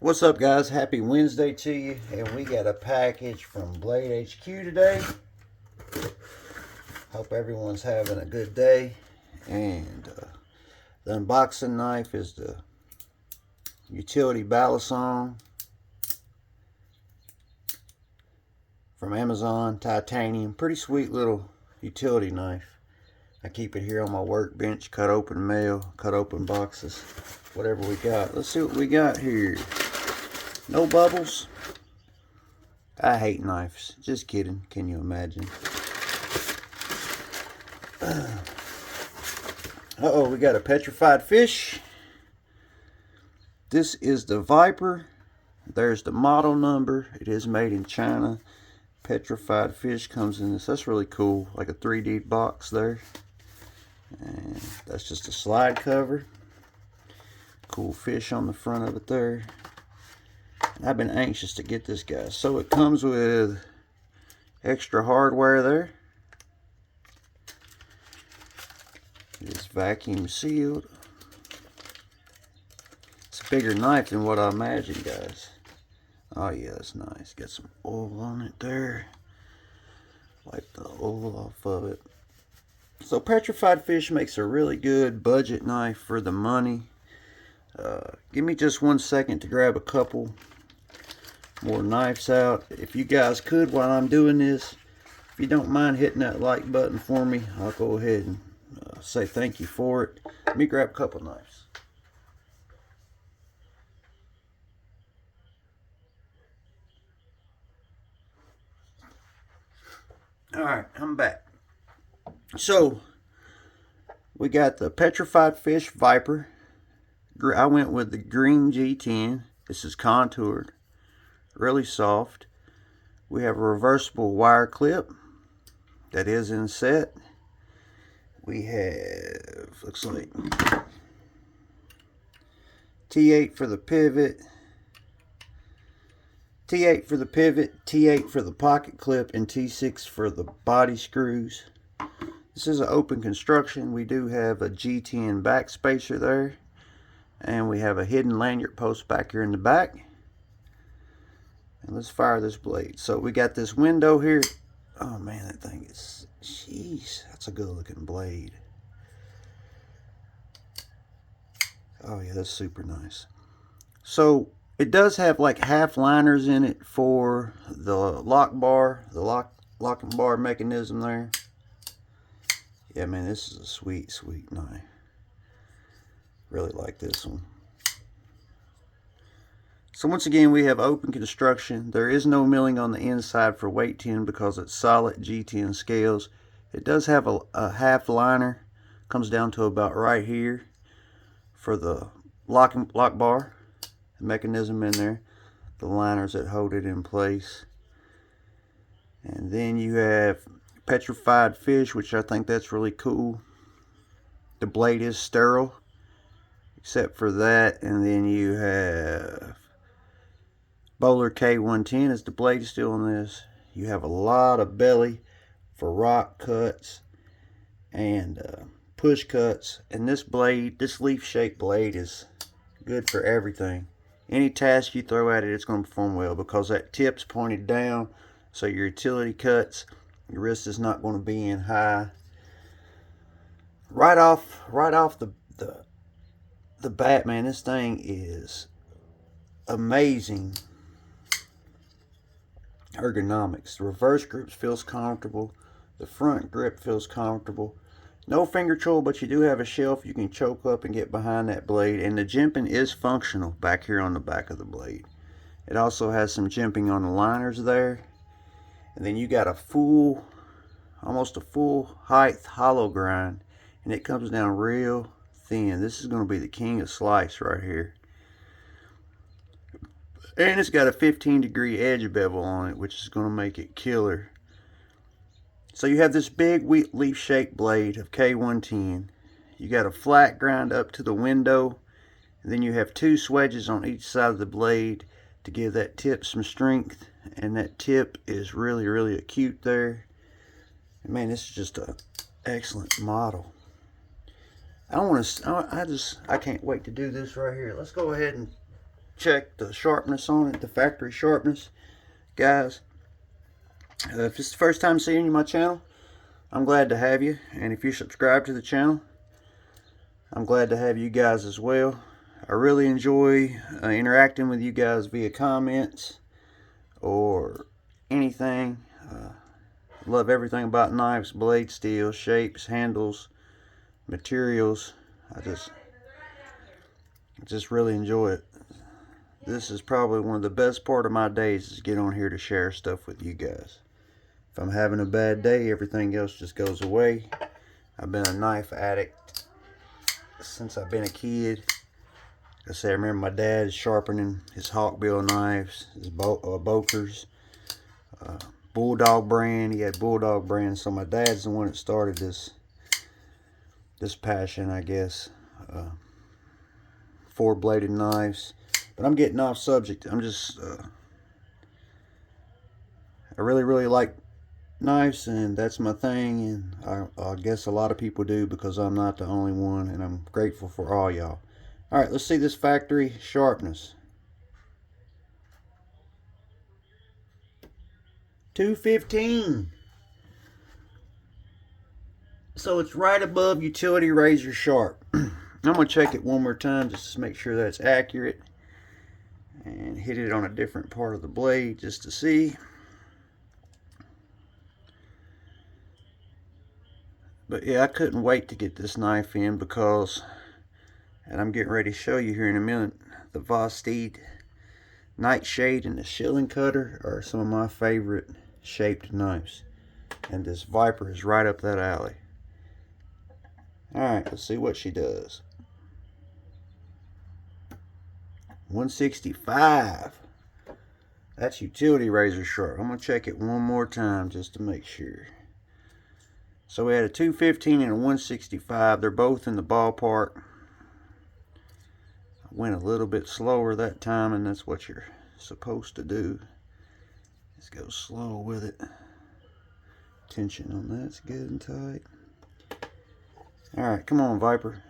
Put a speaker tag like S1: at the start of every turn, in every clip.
S1: What's up, guys? Happy Wednesday to you. And we got a package from Blade HQ today. Hope everyone's having a good day. And the unboxing knife is the Utility Balisong from Amazon, titanium. Pretty sweet little utility knife. I keep it here on my workbench, cut open mail, cut open boxes, whatever we got. Let's see what we got here. No bubbles. I hate knives. Just kidding. Can you imagine? Uh-oh, we got a petrified fish. This is the Viper. There's the model number. It is made in China. Petrified fish comes in this. That's really cool. Like a 3D box there. And that's just a slide cover. Cool fish on the front of it there. I've been anxious to get this guy. So it comes with extra hardware there. It is vacuum sealed. It's a bigger knife than what I imagined, guys. Oh yeah, that's nice. Got some oil on it there. Wipe the oil off of it. So petrified fish makes a really good budget knife for the money. Give me just 1 second to grab a couple more knives out. If you guys could, while I'm doing this, if you don't mind hitting that like button for me, I'll go ahead and say thank you for it. Let me grab a couple knives. Alright, I'm back. So we got the petrified fish Viper. I went with the green G10. This is contoured, really soft. We have a reversible wire clip that is in set. We have, looks like T8 for the pivot, T8 for the pivot, T8 for the pocket clip, and T6 for the body screws. This is an open construction. We do have a G10 back spacer there. And we have a hidden lanyard post back here in the back. And let's fire this blade. So we got this window here. Oh man, that thing is, jeez, that's a good looking blade. Oh yeah, that's super nice. So it does have like half liners in it for the lock bar, the locking bar mechanism there. Yeah, man, this is a sweet, sweet knife. Really like this one. So once again, we have open construction. There is no milling on the inside for weight 10 because it's solid G10 scales. It does have a half liner. Comes down to about right here for the lock bar, the mechanism in there, the liners that hold it in place. And then you have petrified fish, which I think that's really cool. The blade is sterile, except for that. And then you have Bowler K110 is the blade still on this. You have a lot of belly for rock cuts and push cuts. And this blade, this leaf shaped blade, is good for everything. Any task you throw at it, it's going to perform well because that tip's pointed down. So your utility cuts, your wrist is not going to be in high. Right off the bat, man, this thing is amazing ergonomics. The reverse grip feels comfortable. The front grip feels comfortable. No finger control, but you do have a shelf you can choke up and get behind that blade. And the jimping is functional back here on the back of the blade. It also has some jimping on the liners there. And then you got a full, almost a full height hollow grind. And it comes down real thin. This is going to be the king of slice right here. And it's got a 15-degree edge bevel on it, which is going to make it killer. So you have this big leaf shaped blade of K110. You got a flat grind up to the window. And then you have 2 swedges on each side of the blade to give that tip some strength. And that tip is really, really acute there. And man, this is just an excellent model. I can't wait to do this right here. Let's go ahead and check the sharpness on it, the factory sharpness. Guys, if it's the first time seeing you my channel, I'm glad to have you. And if you're subscribed to the channel, I'm glad to have you guys as well. I really enjoy interacting with you guys via comments or anything. Love everything about knives, blade steel, shapes, handles, materials. I just really enjoy it. This is probably one of the best part of my days, is get on here to share stuff with you guys. If I'm having a bad day, everything else just goes away. I've been a knife addict since I've been a kid. Like I say, I remember my dad sharpening his Hawkbill knives, his Bokers, Bulldog brand. He had Bulldog brand, so my dad's the one that started this passion, I guess. Four-bladed knives. But I'm getting off subject. I'm just I really like knives, and that's my thing, and I guess a lot of people do, because I'm not the only one, and I'm grateful for all y'all. Alright, let's see this factory sharpness. 215. So it's right above utility razor sharp. I'm going to check it one more time just to make sure that's accurate, and hit it on a different part of the blade just to see. But yeah, I couldn't wait to get this knife in, because, and I'm getting ready to show you here in a minute, the Vosteed Nightshade and the Shilling Cutter are some of my favorite shaped knives, and this Viper is right up that alley. Alright, let's see what she does. 165. That's utility razor sharp. I'm going to check it one more time just to make sure. So we had a 215 and a 165. They're both in the ballpark. I went a little bit slower that time, and that's what you're supposed to do. Just go slow with it. Tension on that's good and tight. Alright, come on, Viper.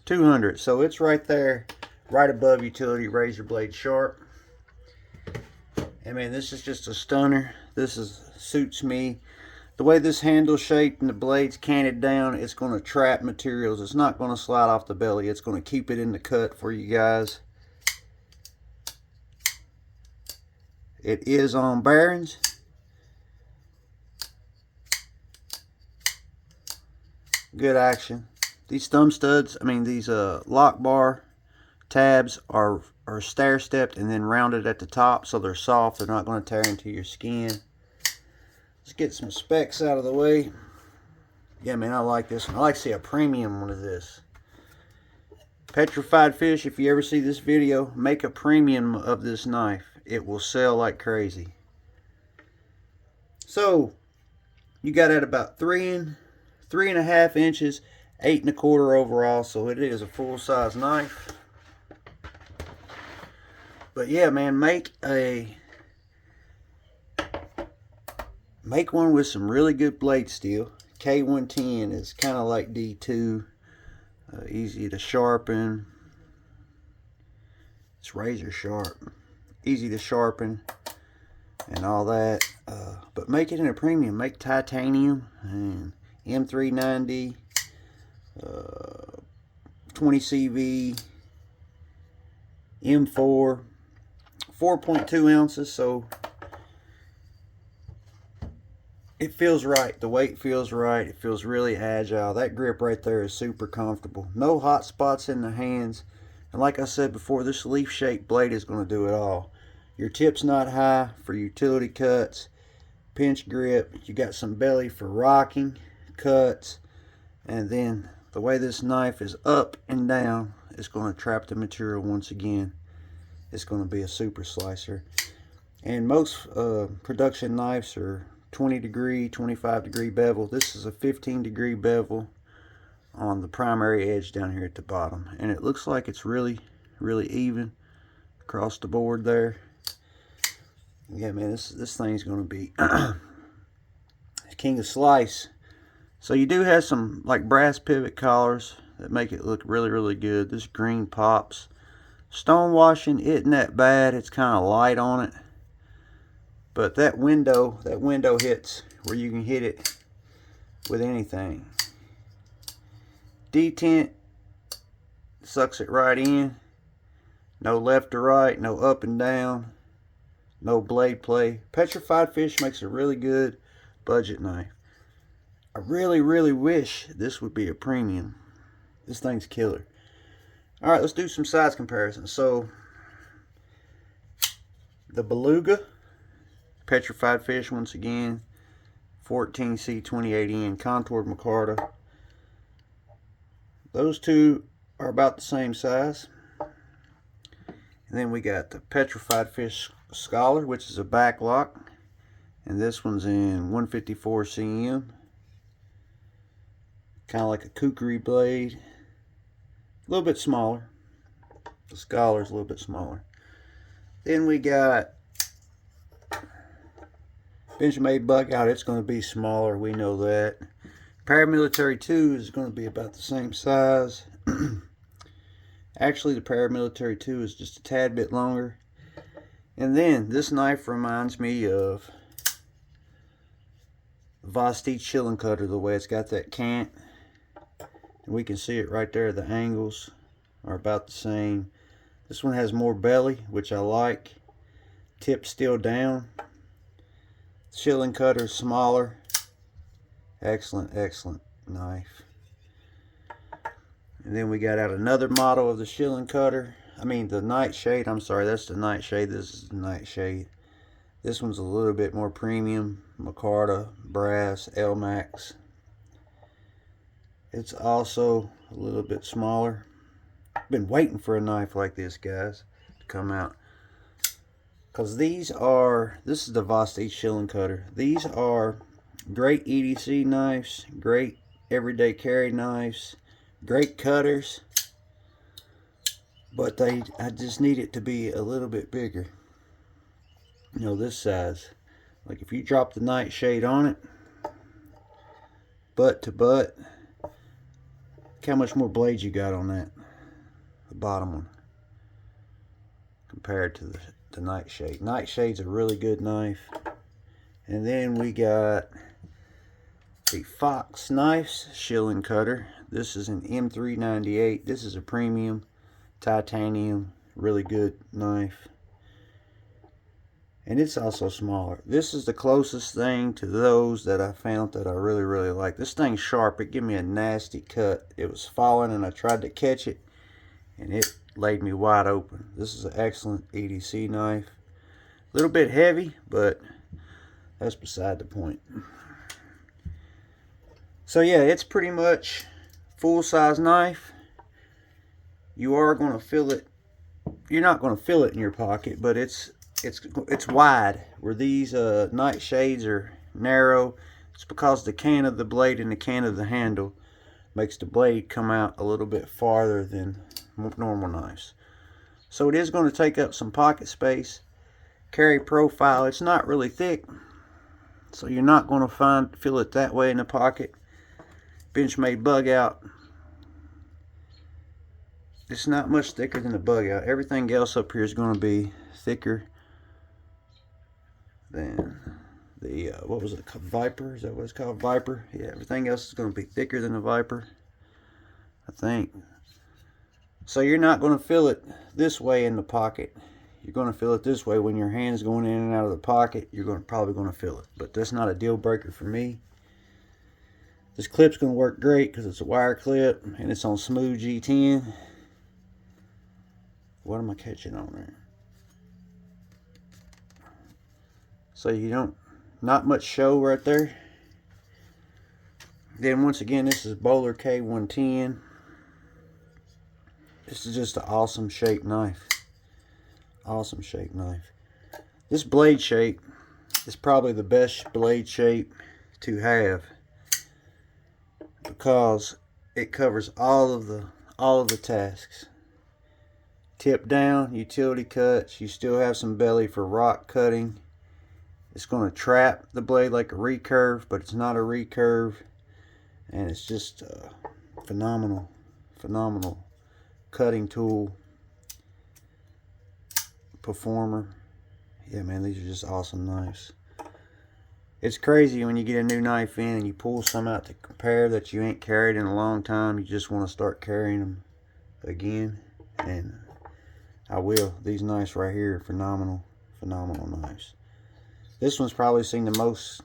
S1: .200, so it's right there, right above utility razor blade sharp. I mean, this is just a stunner. Suits me. The way this handle's shaped and the blade's canted down, it's going to trap materials. It's not going to slide off the belly. It's going to keep it in the cut for you guys. It is on bearings. Good action. These thumb studs, I mean these lock bar tabs are stair stepped and then rounded at the top, so they're soft. They're not going to tear into your skin. Let's get some specs out of the way. Yeah, man, I like this one. I like to see a premium one of this. Petrified Fish, if you ever see this video, make a premium of this knife. It will sell like crazy. So you got at about 3.5 inches, 8 1/4 overall, so it is a full-size knife. But yeah, man, make one with some really good blade steel. K110 is kind of like D2, easy to sharpen. It's razor sharp, easy to sharpen, and all that. But make it in a premium. Make titanium and M390. 20 CV, M4, 4.2 ounces, so it feels right. The weight feels right. It feels really agile. That grip right there is super comfortable. No hot spots in the hands. And like I said before, this leaf-shaped blade is going to do it all. Your tip's not high for utility cuts, pinch grip. You got some belly for rocking, cuts, and then the way this knife is up and down, it's going to trap the material once again. It's going to be a super slicer. And most production knives are 20 degree, 25 degree bevel. This is a 15 degree bevel on the primary edge down here at the bottom. And it looks like it's really even across the board there. Yeah, man, this thing's gonna be king of slice. So you do have some like brass pivot collars that make it look really, really good. This green pops. Stone washing isn't that bad. It's kind of light on it. But that window hits where you can hit it with anything. Detent sucks it right in. No left to right, no up and down, no blade play. Petrified Fish makes a really good budget knife. I really, really wish this would be a premium. This thing's killer. Alright, let's do some size comparisons. So, the Beluga, Petrified Fish once again, 14C28N, contoured micarta. Those two are about the same size. And then we got the Petrified Fish Scholar, which is a backlock. And this one's in 154 cm. Kind of like a kukri blade. A little bit smaller. The Scholar's a little bit smaller. Then we got Benchmade Bug Out. It's going to be smaller. We know that. Paramilitary 2 is going to be about the same size. Actually, the Paramilitary 2 is just a tad bit longer. And then this knife reminds me of Vosteed Shilling Cutter, the way it's got that cant. And we can see it right there. The angles are about the same. This one has more belly, which I like. Tip still down. Shilling Cutter is smaller. Excellent, excellent knife. And then we got out another model of the Shilling Cutter. I mean the Nightshade. I'm sorry, that's the Nightshade. This is the Nightshade. This one's a little bit more premium. Micarta, brass, Elmax. It's also a little bit smaller. I've been waiting for a knife like this, guys, to come out. Because this is the Vosteed Shilling Cutter. These are great EDC knives, great everyday carry knives, great cutters. But I just need it to be a little bit bigger. You know, this size. Like if you drop the Nightshade on it, butt to butt, look how much more blades you got on that, the bottom one, compared to the Nightshade. Nightshade's a really good knife. And then we got the Fox Knives Shilling Cutter. This is an M398. This is a premium titanium, really good knife. And it's also smaller. This is the closest thing to those that I found that I really, really like. This thing's sharp. It gave me a nasty cut. It was falling and I tried to catch it and it laid me wide open. This is an excellent EDC knife. A little bit heavy, but that's beside the point. So yeah, it's pretty much full-size knife. You are going to feel it. You're not going to feel it in your pocket, but it's wide. Where these Nightshades are narrow, it's because the can of the blade and the can of the handle makes the blade come out a little bit farther than normal knives. So it is going to take up some pocket space. Carry profile, it's not really thick, so you're not going to feel it that way in the pocket. Benchmade Bug Out, it's not much thicker than the Bug Out. Everything else up here is going to be thicker than the what was it called? Viper? Is that what it's called? Viper? Yeah, everything else is going to be thicker than the Viper, I think. So you're not going to feel it this way in the pocket. You're going to feel it this way when your hand's going in and out of the pocket. You're probably going to feel it, but that's not a deal breaker for me. This clip's going to work great because it's a wire clip and it's on smooth G10. What am I catching on there? So you not much show right there. Then once again, this is Bowler K110. This is just an awesome shaped knife. Awesome shaped knife. This blade shape is probably the best blade shape to have because it covers all of the tasks. Tip down, utility cuts. You still have some belly for rock cutting. It's going to trap the blade like a recurve, but it's not a recurve. And it's just a phenomenal cutting tool. Performer. Yeah, man, these are just awesome knives. It's crazy when you get a new knife in and you pull some out to compare that you ain't carried in a long time. You just want to start carrying them again. And I will. These knives right here are phenomenal knives. This one's probably seen the most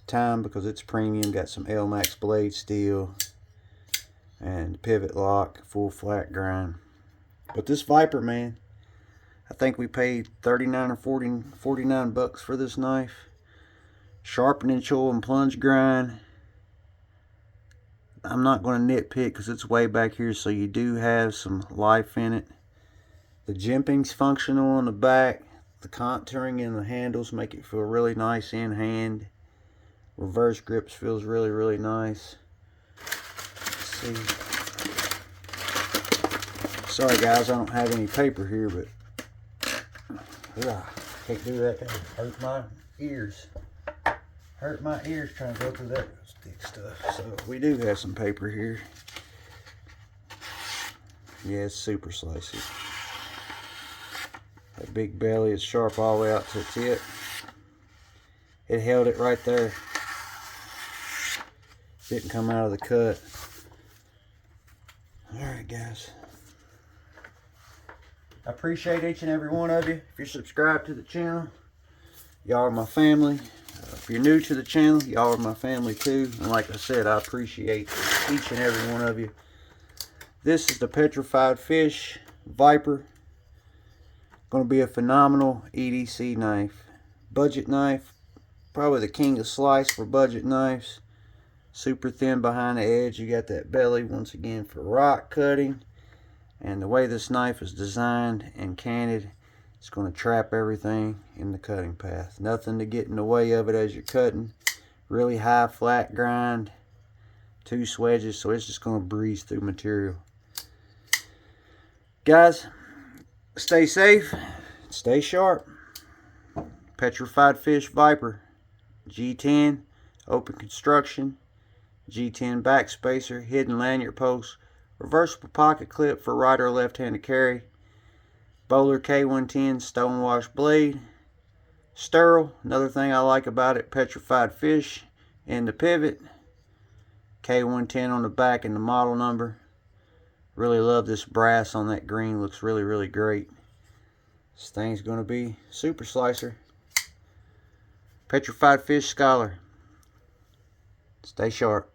S1: time because it's premium. Got some Elmax blade steel and pivot lock, full flat grind. But this Viper, man, I think we paid 39 or 49 bucks for this knife. Sharpening choil and plunge grind. I'm not going to nitpick because it's way back here, so you do have some life in it. The jimping's functional on the back. The contouring in the handles make it feel really nice in hand. Reverse grips feels really nice. Let's see. Sorry guys, I don't have any paper here, but can't do that. That'll hurt my ears. Hurt my ears trying to go through that thick stuff. So we do have some paper here. Yeah, it's super slicey. That big belly is sharp all the way out to the tip. It held it right there. Didn't come out of the cut. Alright guys. I appreciate each and every one of you. If you're subscribed to the channel, y'all are my family. If you're new to the channel, y'all are my family too. And like I said, I appreciate each and every one of you. This is the Petrified Fish Viper. Going to be a phenomenal EDC knife. Budget knife. Probably the king of slice for budget knives. Super thin behind the edge. You got that belly once again for rock cutting. And the way this knife is designed and canted, it's going to trap everything in the cutting path. Nothing to get in the way of it as you're cutting. Really high flat grind. 2 swedges, so it's just going to breeze through material. Guys, stay safe. Stay sharp. Petrified Fish Viper. G10. Open construction. G10 backspacer. Hidden lanyard post. Reversible pocket clip for right or left-handed carry. Bowler K110 stonewash blade. Sterl, another thing I like about it, Petrified Fish in the pivot. K110 on the back and the model number. Really love this brass on that green, looks really great. This thing's going to be super slicer. Petrified Fish Scholar. Stay sharp.